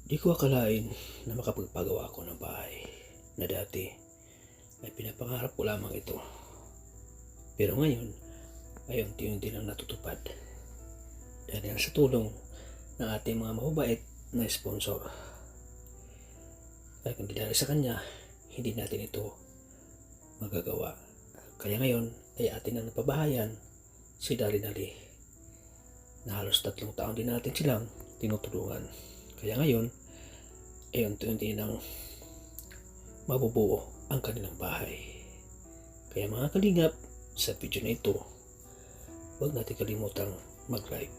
Di ko akalain na makapagpagawa ako ng bahay na dati ay pinapangarap ko lamang ito. Pero ngayon ay unti-unti lang natutupad dahil sa tulong ng ating mga mababait na sponsor. Kaya kung dahil sa kanya, hindi natin ito magagawa. Kaya ngayon ay atin ang napabahayan si Dali-Dali na halos 3 taon din natin silang tinutulungan. Kaya ngayon ay unti-unti nang mabubuo ang kanilang bahay. Kaya mga kalingap, sa video na ito, huwag natin kalimutang mag-like.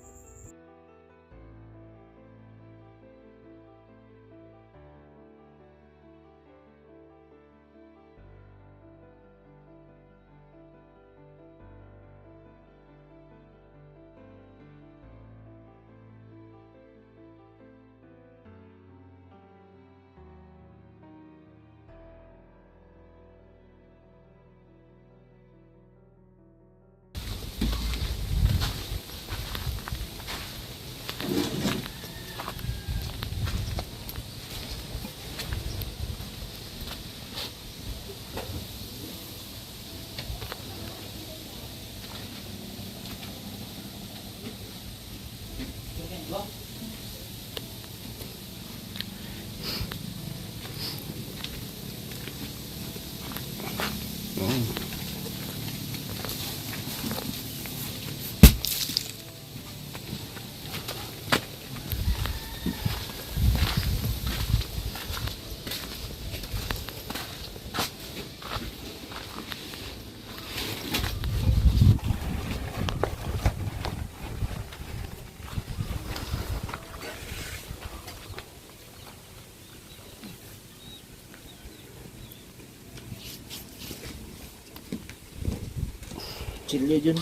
Chilya dyan.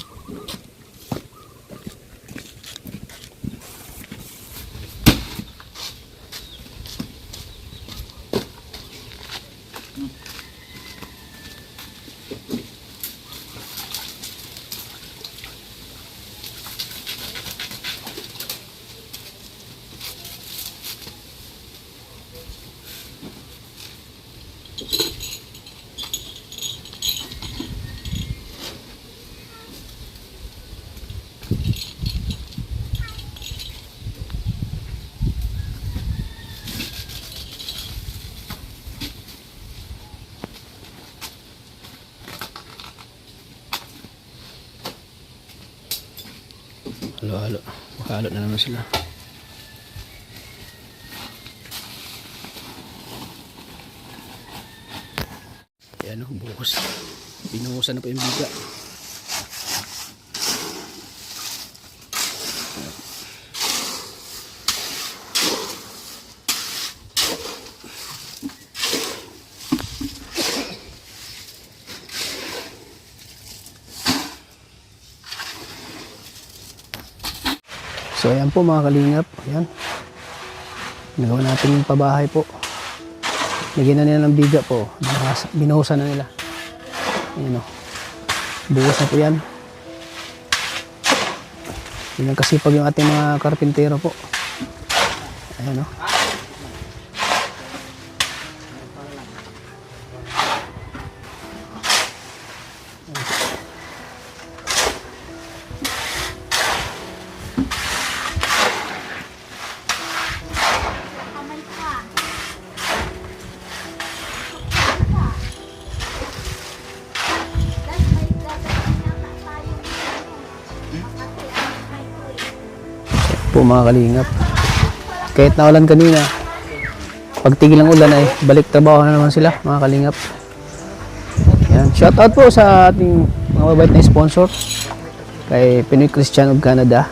Halo-halo. Makahalo na naman sila. Ayan o, buhos. Binuhusan na po yung biga. So ayan po mga kalingap, ayan. Nagawa natin yung pabahay po. Lagyan na nila ng biga po. Binuhusan na nila. Ayan o. Buhos na po yan. Yun ang kasipag yung ating mga karpintero po. Ayan o. Po mga kalingap, kahit naulan kanina, pagtigil ng ulan ay balik trabaho na naman sila mga kalingap. Yan. Shout out po sa ating mga mabait na sponsor, kay Pinoy Christian of Canada,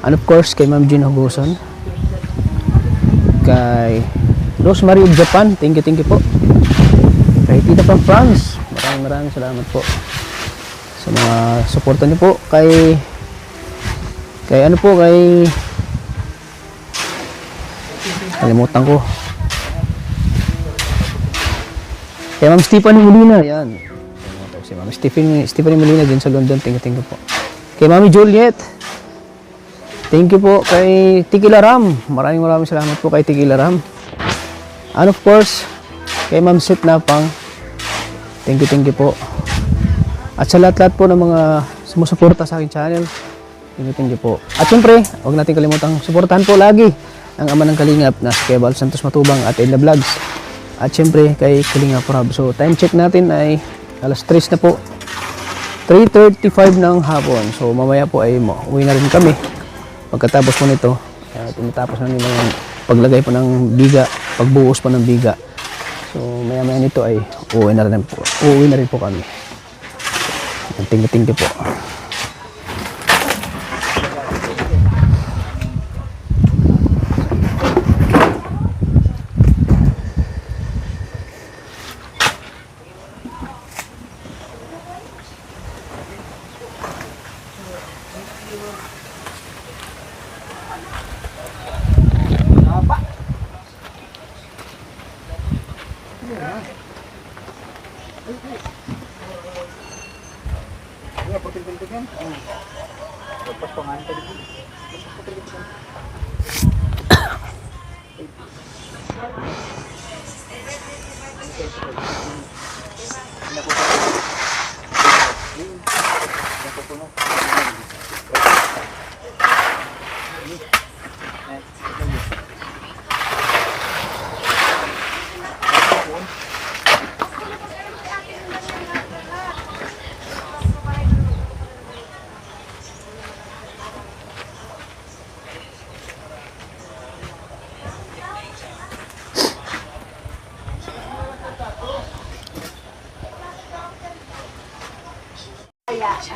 and of course kay Ma'am Jean Hugoson, kay Rosemary of Japan, thank you po, kay Tita from France, maraming salamat po sa mga suporta niyo po, kay kalimutan ko, kay Ma'am Stephanie Molina, yan, si Ma'am Stephanie Molina din sa London, thank you po, kay Mami Juliet, Thank you po kay Tigila Ram. Maraming salamat po kay Tigila Ram. And of course, kay Ma'am Sit Napang. Thank you po. At sa lahat-lahat po ng mga sumusuporta sa aking channel. Thank you po. At syempre, huwag natin kalimutang suportahan po lagi ang ama ng Kalingap na si Kebal Santos Matubang at Edna Vlogs. At syempre, kay Kalingap Rob. So, time check natin ay alas 3 na po. 3:35 ng hapon. So, mamaya po ay uwi na rin kami. Pagkatapos po nito, tinatapos na nila yung paglagay po ng biga, pagbuhos po ng biga. So, maya-maya nito ay uuwi na rin po kami. Thank you po.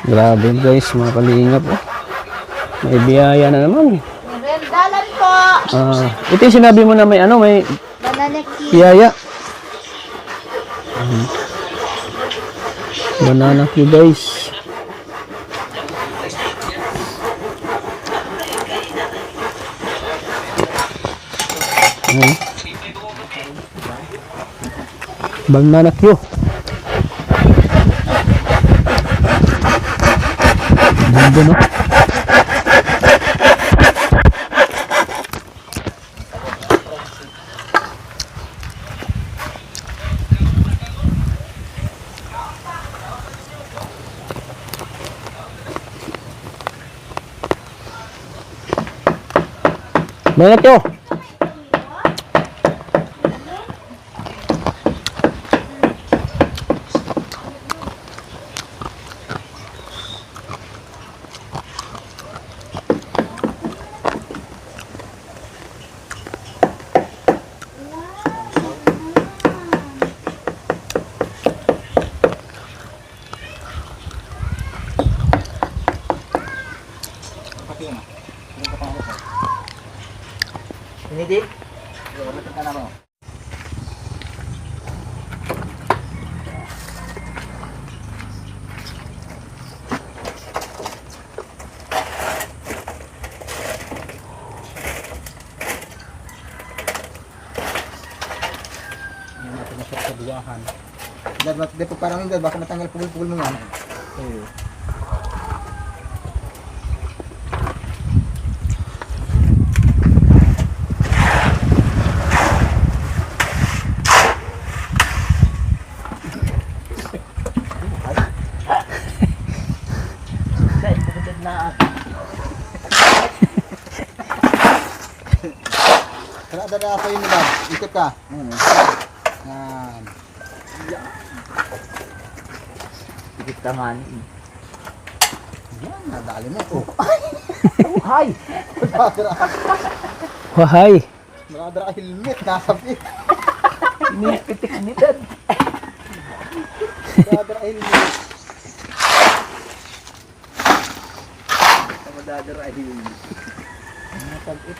Grabe guys, mga Kalingap. May biyaya na naman. Dalan po. Ito yung sinabi mo na may Banana cue. biyaya. Banana cue guys. Banana cue. Ganda no? Banyak yo. Hindi. Wala ka na mo. Dahil po parang hindi, baka matanggal pugul-pugul mo yan. Kada pa yun nila, ikot ka. Yan. Ikot ka man. Yan, nadali mo. Oh, hi! Wahay. Nakadara helmet, nasapit. Pitik-nitan. Nakadara helmet. Nakadara helmet. Nasapit.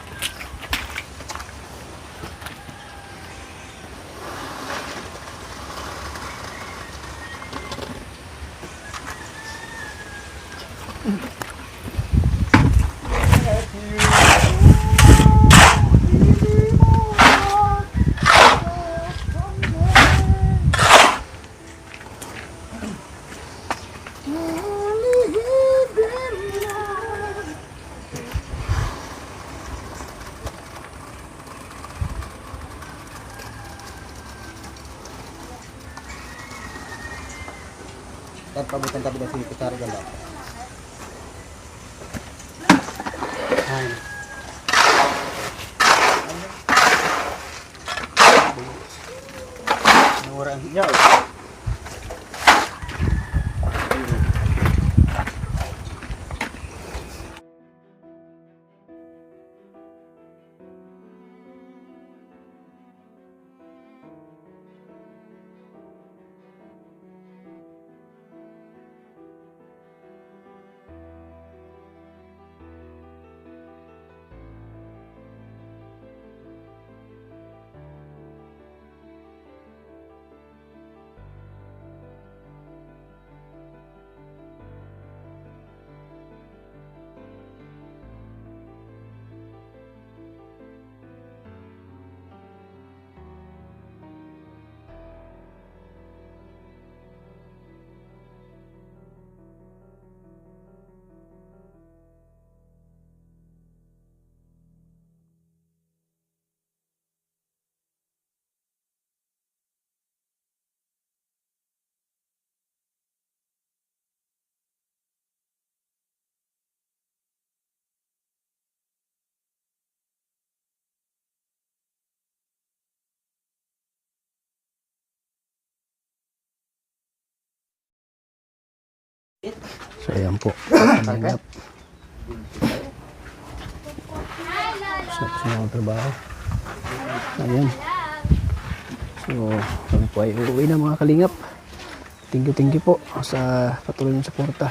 Tapos pabutan tabi na si Kutsara ganda. Ay. Orang jauh. So ayan po. Kalingap. Sa mga trabaho. Ayan. So kami po ay uuwi na mga kalingap. Thank you po sa patuloy ng suporta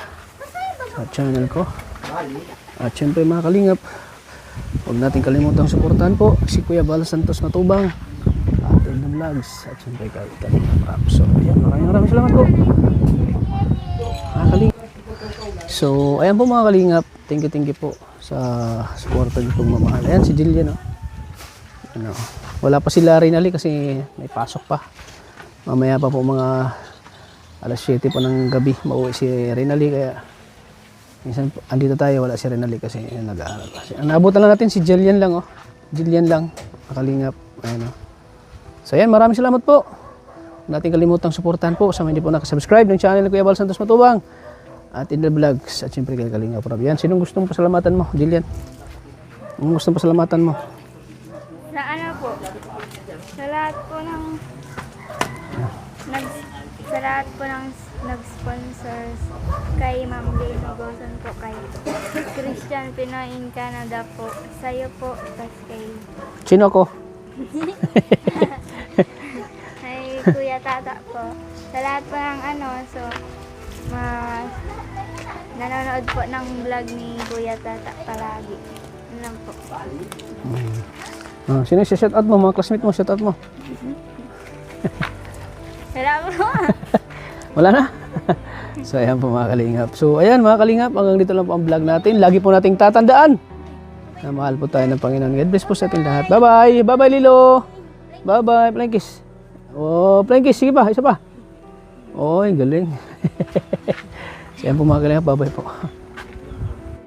sa channel ko. At syempre mga kalingap, huwag natin kalimutang suportahan po si Kuya Bal Santos Matubang, Ate Edna Vlogs, at syempre kay Kalingap Rap. So ayan, maraming salamat po mga kalingap. So ayan po mga kalingap, thank you po sa suporta niyo pong mamahal. Ayan si Jillian, no? Ano, wala pa sila Rinali kasi may pasok pa. Mamaya pa po mga alas 7 pa ng gabi mauwi si Rinali, kaya minsan andito tayo, wala si Rinali kasi nag-aaral. Naabutan lang natin si Jillian lang, oh. Jillian lang, makalingap. Ayan, oh. So ayan, maraming salamat po. Huwag natin kalimutang suportahan po sa mga hindi po nakasubscribe ng channel ni Kuya Bal Santos Matubang at Edna Vlogs, at syempre kay Kalingap Rap. Yan, sinong gustong pasalamatan mo, Jillian? Anong gustong pasalamatan mo? Sa ano po? Sa lahat po ng sa lahat po ng nag-sponsors kay Ma'am Lee Nogoson po, kay Christian Pinoy in Canada po. Sa'yo po, tas kay Sino ako? kay Kuya Tata po. Sa lahat po ng ano, so nanonood po ng vlog ni Kuya Tata palagi. Yun lang po. Sino yung shout out mo, mga classmate mo, shout out mo? Wala po. Wala na? So ayan po mga kalingap. So ayan mga kalingap, hanggang dito lang po ang vlog natin. Lagi po nating tatandaan na mahal po tayo ng Panginoon. God bless po sa ating lahat. Bye bye! Bye bye Lilo! Bye bye! Flying kiss! Oh, flying kiss! Sige pa, isa pa! Oy, galing! So ayan po mga kalingap, bye bye po.